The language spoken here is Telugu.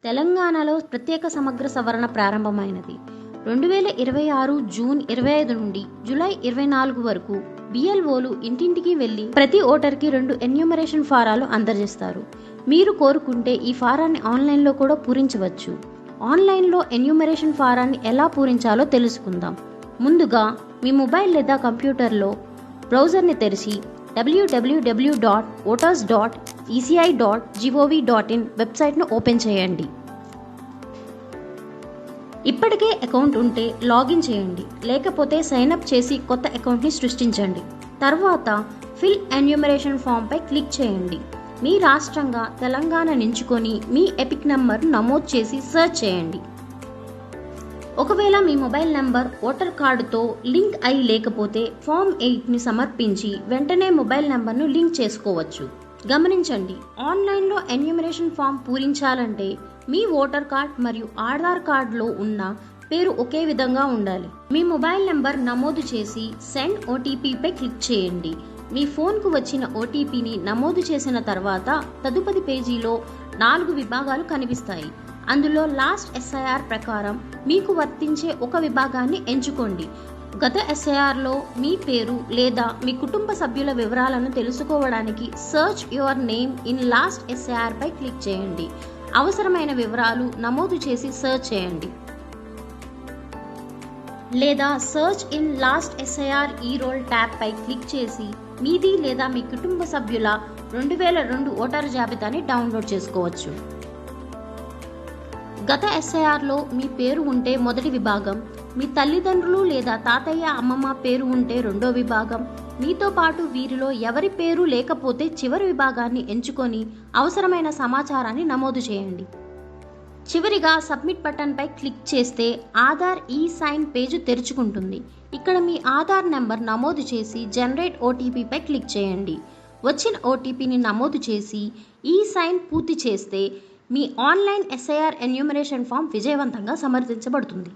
తెలంగాణలో ప్రత్యేక సమగ్ర సవరణ ప్రారంభమైనది. 2026 జూన్ 25 నుండి జూలై 24 వరకు BLOలు ఇంటింటికి వెళ్లి ప్రతి ఓటర్కి 2 ఎన్యూమరేషన్ ఫారాలు అందజేస్తారు. మీరు కోరుకుంటే ఈ ఫారాన్ని ఆన్లైన్లో కూడా పూరించవచ్చు. ఆన్లైన్లో ఎన్యూమరేషన్ ఫారాన్ని ఎలా పూరించాలో తెలుసుకుందాం. ముందుగా మీ మొబైల్ లేదా కంప్యూటర్లో బ్రౌజర్ని తెరిచి www.voters.eci.gov.in వెబ్సైట్ను ఓపెన్ చేయండి. ఇప్పటికే అకౌంట్ ఉంటే లాగిన్ చేయండి, లేకపోతే సైన్అప్ చేసి కొత్త అకౌంట్ని సృష్టించండి. తర్వాత ఫిల్ ఎన్యూమరేషన్ ఫామ్పై క్లిక్ చేయండి. మీ రాష్ట్రంగా తెలంగాణ ఎంచుకొని మీ ఎపిక్ నంబర్ నమోదు చేసి సెర్చ్ చేయండి. ఒకవేళ మీ మొబైల్ నంబర్ ఓటర్ కార్డుతో లింక్ అయి లేకపోతే ఫామ్ 8ని సమర్పించి వెంటనే మొబైల్ నంబర్ను లింక్ చేసుకోవచ్చు. గమనించండి, ఆన్లైన్లో ఎన్యూమరేషన్ ఫామ్ పూరించాలంటే మీ ఓటర్ కార్డ్ మరియు ఆధార్ కార్డులో ఉన్న పేరు ఒకే విధంగా ఉండాలి. మీ మొబైల్ నంబర్ నమోదు చేసి సెండ్ ఓటీపీపై క్లిక్ చేయండి. మీ ఫోన్కు వచ్చిన ఓటీపీని నమోదు చేసిన తర్వాత తదుపరి పేజీలో 4 విభాగాలు కనిపిస్తాయి. అందులో లాస్ట్ SIR ప్రకారం మీకు వర్తించే ఒక విభాగాన్ని ఎంచుకోండి. గత SIRలో మీ పేరు లేదా మీ కుటుంబ సభ్యుల వివరాలను తెలుసుకోవడానికి search your name in last SIR పై క్లిక్ చేయండి. అవసరమైన వివరాలు నమోదు చేసి సర్చ్ చేయండి. లేదా search in last SIR e roll tab పై క్లిక్ చేసి మీది లేదా మీ కుటుంబ సభ్యుల 2002 ఓటర్ జాబితాని డౌన్లోడ్ చేసుకోవచ్చు. గత SIRలో మీ పేరు ఉంటే మొదటి విభాగం, మీ తల్లిదండ్రులు లేదా తాతయ్య అమ్మమ్మ పేరు ఉంటే రెండో విభాగం, మీతో పాటు వీరిలో ఎవరి పేరు లేకపోతే చివరి విభాగాన్ని ఎంచుకొని అవసరమైన సమాచారాన్ని నమోదు చేయండి. చివరిగా సబ్మిట్ బటన్పై క్లిక్ చేస్తే ఆధార్ ఈ-సైన్ పేజ్ తెరుచుకుంటుంది. ఇక్కడ మీ ఆధార్ నెంబర్ నమోదు చేసి జనరేట్ ఓటీపీపై క్లిక్ చేయండి. వచ్చిన ఓటీపీని నమోదు చేసి ఈ-సైన్ పూర్తి చేస్తే మీ ఆన్లైన్ SIR ఎన్యూమరేషన్ ఫామ్ విజయవంతంగా సమర్థించబడుతుంది.